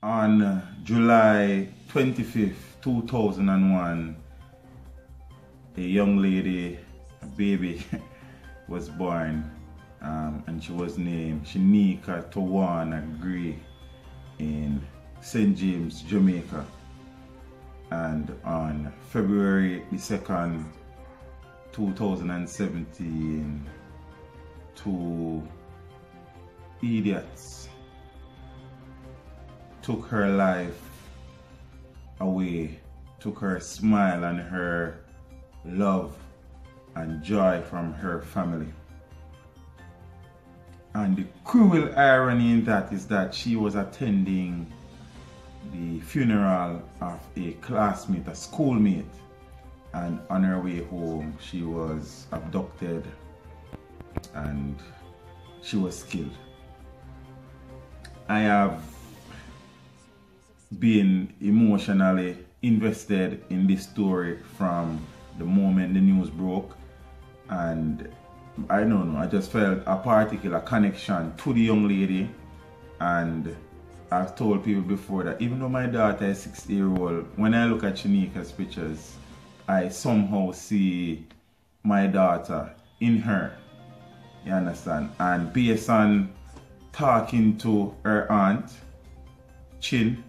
On July 25th, 2001, a young lady, a baby, was born, and she was named SHINEKA TOWANA Gray in St. James, Jamaica. And on February the 2nd, 2017, two idiots took her life away, took her smile and her love and joy from her family. And the cruel irony in that is that she was attending the funeral of a classmate, a schoolmate, and on her way home she was abducted and she was killed. I have been emotionally invested in this story from the moment the news broke, and I don't know, I just felt a particular connection to the young lady. And I've told people before that even though my daughter is 6-year-old, when I look at SHINEKA's pictures, I somehow see my daughter in her, you understand? And based on talking to her aunt, Chin,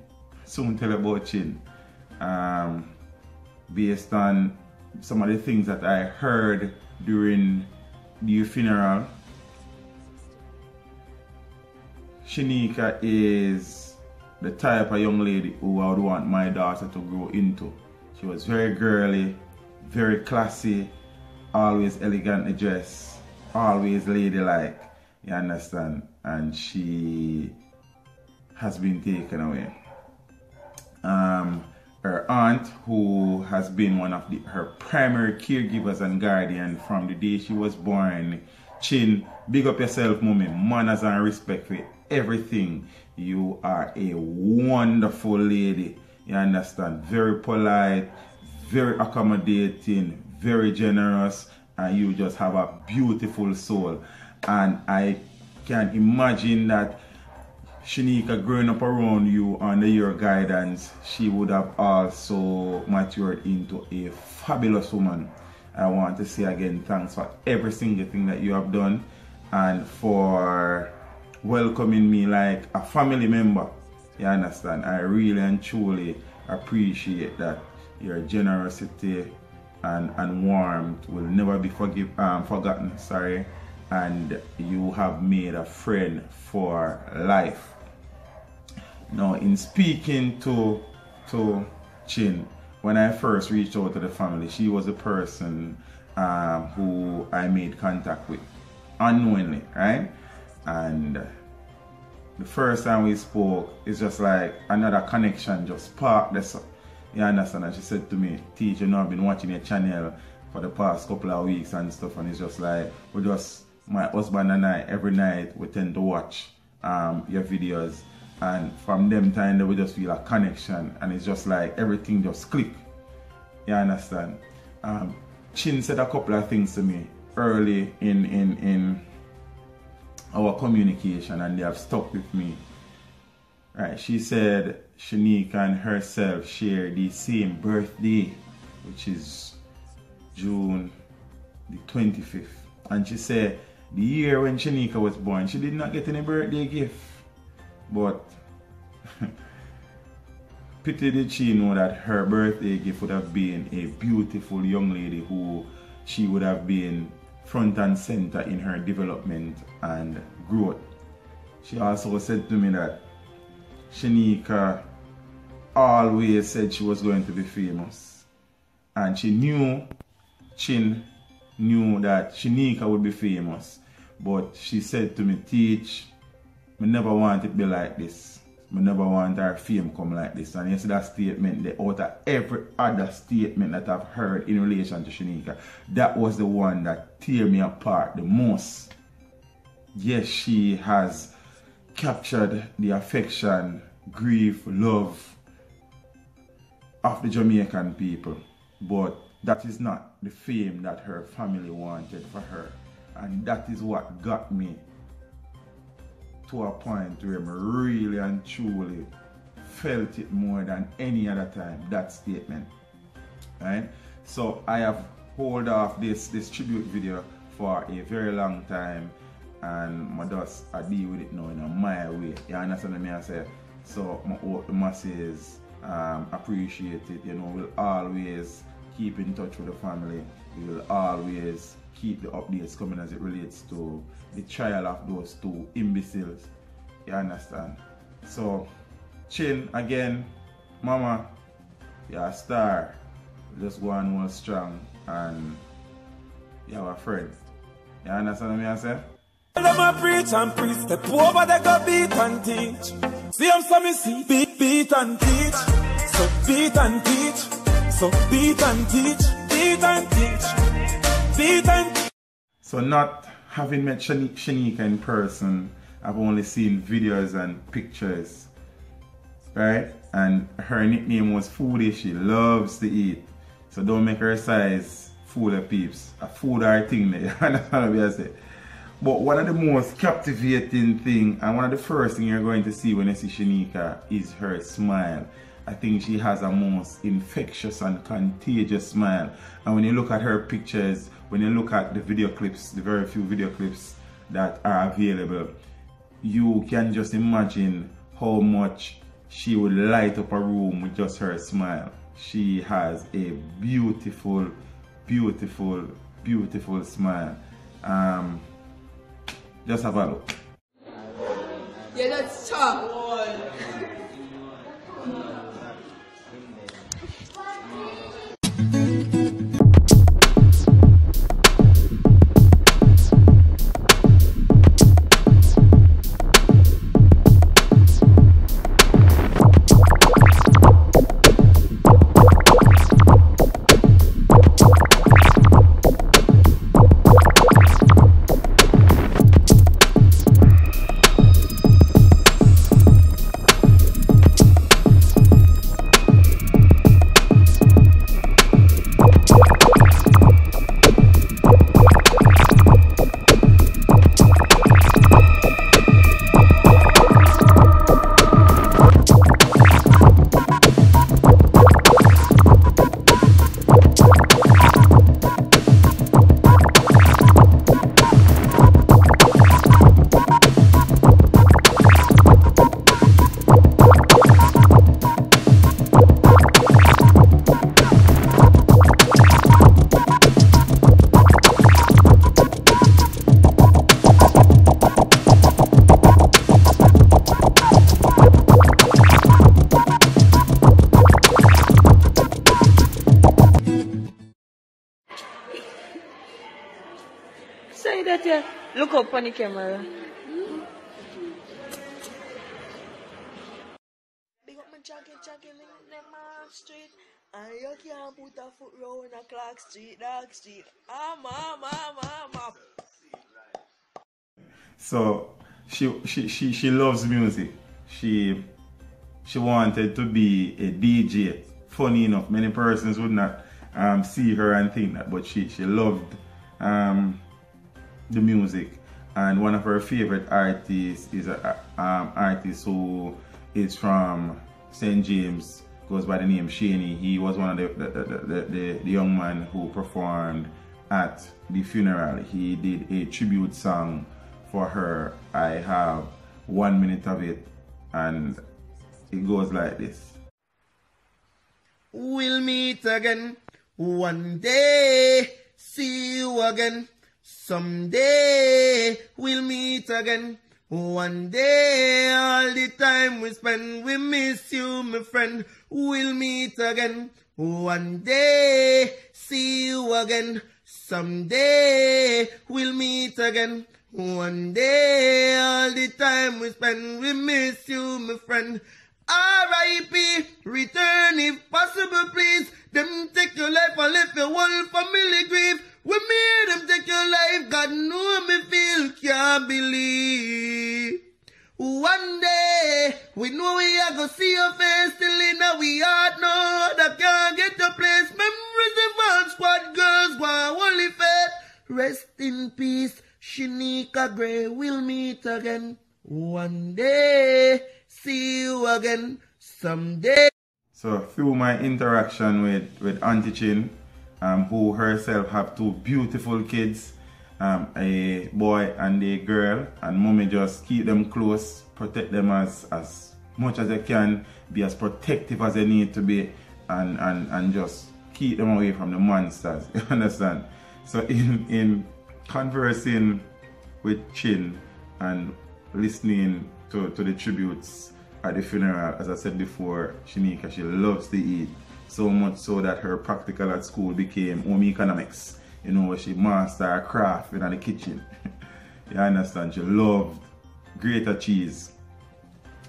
soon tell about Chin, based on some of the things that I heard during the funeral, SHINEKA is the type of young lady who I would want my daughter to grow into. She was very girly, very classy, always elegantly dressed, always ladylike, you understand? And she has been taken away. Her aunt, who has been one of her primary caregivers and guardian from the day she was born, Chin, big up yourself, mommy, manners and respect for everything. You are a wonderful lady, you understand? Very polite, very accommodating, very generous, and you just have a beautiful soul. And I can imagine that SHINEKA growing up around you under your guidance, she would have also matured into a fabulous woman. I want to say again, thanks for every single thing that you have done and for welcoming me like a family member. You understand? I really and truly appreciate that. Your generosity and warmth will never be forgotten. Sorry. And you have made a friend for life. Now, in speaking to Chin, when I first reached out to the family, she was a person who I made contact with unknowingly, right? And the first time we spoke, it's just like another connection just sparked this up. You understand? And she said to me, Teach, you know, I've been watching your channel for the past couple of weeks and stuff, and it's just like, my husband and I, every night, we tend to watch your videos. And from them time, we just feel a connection, and it's just like everything just click. You understand? Chin said a couple of things to me early in our communication, and they have stuck with me. Right? She said SHINEKA and herself share the same birthday, which is June the 25th. And she said the year when SHINEKA was born, she did not get any birthday gift. But pity did she know that her birthday gift would have been a beautiful young lady who she would have been front and center in her development and growth. She also said to me that SHINEKA always said she was going to be famous. And she knew, Chin knew that SHINEKA would be famous. But she said to me, Teach, I never want it to be like this. I never want our fame come like this. And you see that statement, out of every other statement that I've heard in relation to SHINEKA, that was the one that tear me apart the most. Yes, she has captured the affection, grief, love of the Jamaican people. But that is not the fame that her family wanted for her. And that is what got me to a point where I really and truly felt it more than any other time, that statement. Right? So I have hold off this tribute video for a very long time, and I deal with it now in my way. You understand what I say? So I hope the masses appreciate it. You know, we'll always keep in touch with the family. We will always keep the updates coming as it relates to the trial of those two imbeciles. You understand? So, Chin, again, Mama, you're a star. Just go on more strong, and you're a friend. You understand what I say? Them a preach and preach, step over they go beat and teach. See them so me see, beat and teach. So beat and teach, so beat and teach, beat and teach, beat and teach. So not having met SHINEKA in person, I've only seen videos and pictures, right? And her nickname was Foodie. She loves to eat. So don't make her size fool her peeps. A food her thing there. Understand what I say? But one of the most captivating thing, and one of the first thing you're going to see when you see SHINEKA, is her smile. I think she has a most infectious and contagious smile. And when you look at her pictures, when you look at the video clips, the very few video clips that are available, you can just imagine how much she would light up a room with just her smile. She has a beautiful, beautiful, beautiful smile. Just have a look. Yeah, that's tough. Say that you look up on the camera. Big up my jogging in the Mark Street. And you can't put a foot round a Clark Street, Dark Street. Mama. So she loves music. She wanted to be a DJ. Funny enough, many persons would not see her and think that, but she loved the music. And one of her favorite artists is an artist who is from St. James, goes by the name Shaney. He was one of the young man who performed at the funeral. He did a tribute song for her. I have 1 minute of it, and it goes like this. We'll meet again one day, see you again someday. We'll meet again one day. All the time we spend, we miss you, my friend. We'll meet again one day, see you again someday. We'll meet again one day. All the time we spend, we miss you, my friend. R.I.P. Return if possible, please. Them take your life and left your whole family grief. We made them take your life, God know me feel, can't believe. One day, we know we are gonna see your face, still in our heart, no, that can't get your place. Memories of all squad girls, one holy faith. Rest in peace, SHINEKA Gray, we'll meet again one day. See you again someday. So through my interaction with Auntie Chin, who herself have two beautiful kids, a boy and a girl, and mommy just keep them close, protect them as much as they can, be as protective as they need to be, and just keep them away from the monsters. You understand? So in conversing with Chin and listening to the tributes at the funeral, as I said before, SHINEKA, she loves to eat. So much so that her practical at school became home economics. You know, she mastered her craft in the kitchen. You understand? She loved grater cheese.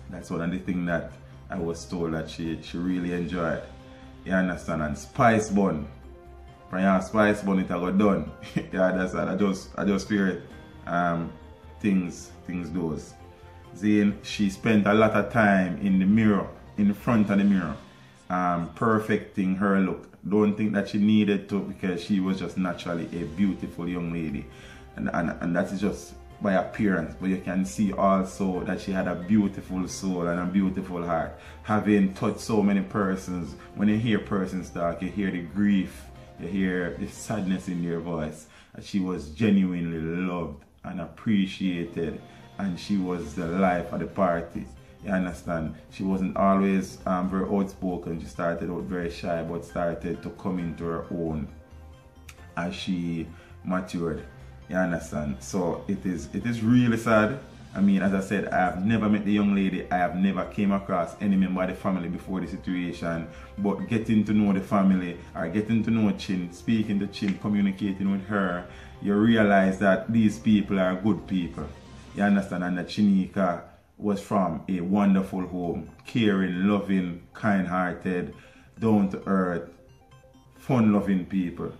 That's one of the things that I was told that she really enjoyed. You understand? And spice bun. From your spice bun, it got done. Yeah, that's I just fear it. Things those. Then she spent a lot of time in the mirror, in front of the mirror, perfecting her look. Don't think that she needed to, because she was just naturally a beautiful young lady, and that is just by appearance. But you can see also that she had a beautiful soul and a beautiful heart, having touched so many persons. When you hear persons talk, you hear the grief, you hear the sadness in their voice. She was genuinely loved and appreciated, and she was the life of the party. You understand? She wasn't always very outspoken. She started out very shy, but started to come into her own as she matured. You understand? So it is really sad. I mean, as I said, I have never met the young lady. I have never came across any member of the family before the situation. But getting to know the family, or getting to know Chin, speaking to Chin, communicating with her, you realize that these people are good people. You understand? And that SHINEKA was from a wonderful home, caring, loving, kind-hearted, down-to-earth, fun-loving people.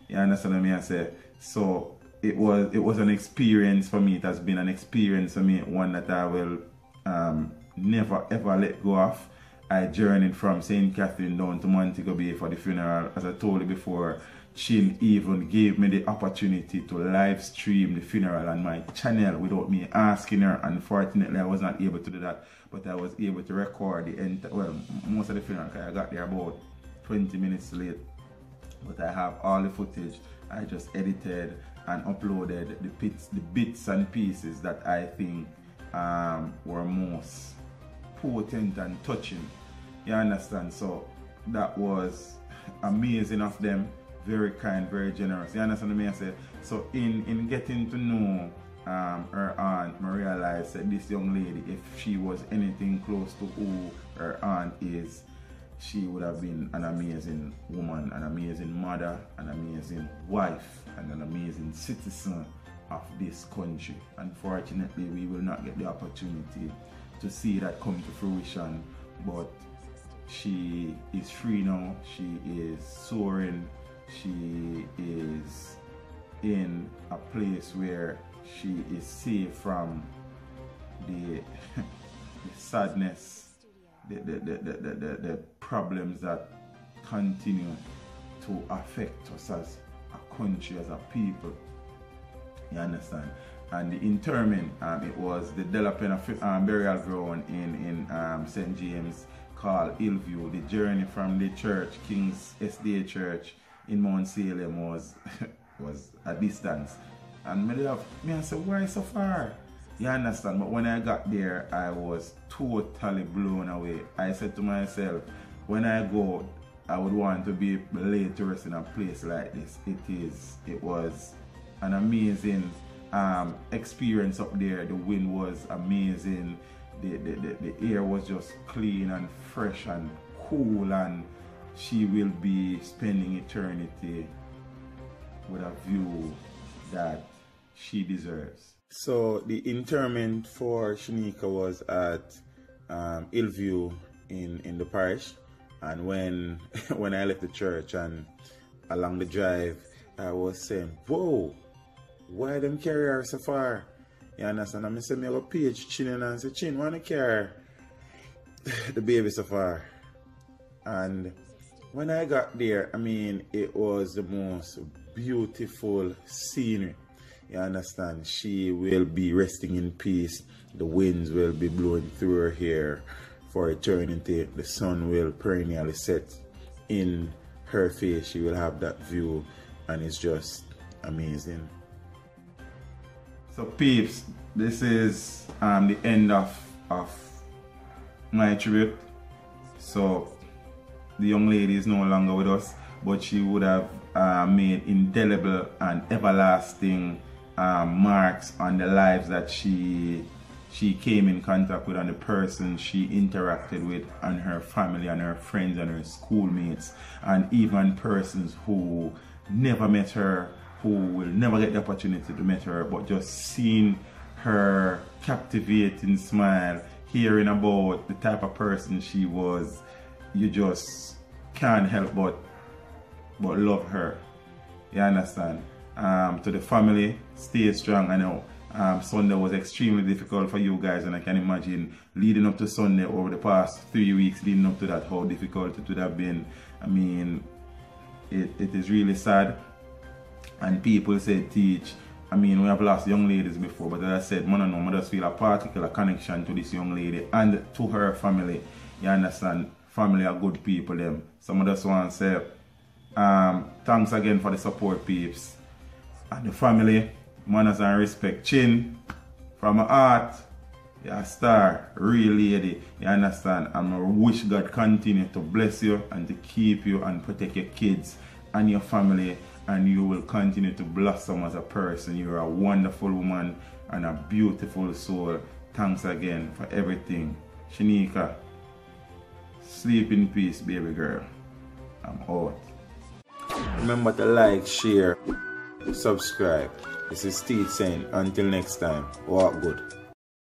You understand what I mean? I say? So it was an experience for me. It has been an experience for me, one that I will never ever let go of. I journeyed from St. Catherine down to Montego Bay for the funeral. As I told you before, Chin even gave me the opportunity to live stream the funeral on my channel without me asking her. Unfortunately, I was not able to do that, but I was able to record most of the funeral, because I got there about 20 minutes late. But I have all the footage. I just edited and uploaded the bits and pieces that I think were most potent and touching. You understand? So that was amazing of them. Very kind, very generous. You understand what I say? So in getting to know her aunt, I realized that this young lady, if she was anything close to who her aunt is, she would have been an amazing woman, an amazing mother, an amazing wife, and an amazing citizen of this country. Unfortunately, we will not get the opportunity to see that come to fruition, but she is free now. She is soaring. She is in a place where she is safe from the sadness, the problems that continue to affect us as a country, as a people. You understand? And the interment, it was the Delapena burial ground in St. James called Hillview. The journey from the church, King's SDA Church in Mount Salem, was a distance. And I said, why so far? You understand? But when I got there, I was totally blown away. I said to myself, when I go, I would want to be laid to rest in a place like this. It was an amazing experience up there. The wind was amazing. The air was just clean and fresh and cool, and she will be spending eternity with a view that she deserves. So the interment for SHINEKA was at Hillview in the parish, and when I left the church and along the drive, I was saying, whoa, why them carry her so far? You understand? I said, I go page Chin and say, Chin, why not carry the baby so far? And when I got there, I mean, it was the most beautiful scenery. You understand? She will be resting in peace. The winds will be blowing through her hair for eternity. The sun will perennially set in her face. She will have that view, and it's just amazing. So peeps, this is the end of my tribute. So the young lady is no longer with us, but she would have made indelible and everlasting marks on the lives that she came in contact with, and the person she interacted with, and her family and her friends and her schoolmates, and even persons who never met her, who will never get the opportunity to meet her, but just seeing her captivating smile, hearing about the type of person she was, you just can't help but love her. You understand? To the family, stay strong. I know Sunday was extremely difficult for you guys, and I can imagine leading up to Sunday over the past 3 weeks, leading up to that, how difficult it would have been. I mean, it is really sad. And people say, teach, I mean, we have lost young ladies before, but as I said, I just feel a particular connection to this young lady and to her family. You understand? Family are good people, them. Some of us want to say, thanks again for the support, peeps. And the family, manners and respect. Chin, from my heart, you're a star, real lady. You understand? And I wish God continue to bless you and to keep you and protect your kids and your family. And you will continue to blossom as a person. You're a wonderful woman and a beautiful soul. Thanks again for everything. SHINEKA, sleep in peace, baby girl. I'm out. Remember to like, share, subscribe. This is Steve saying, until next time, walk good.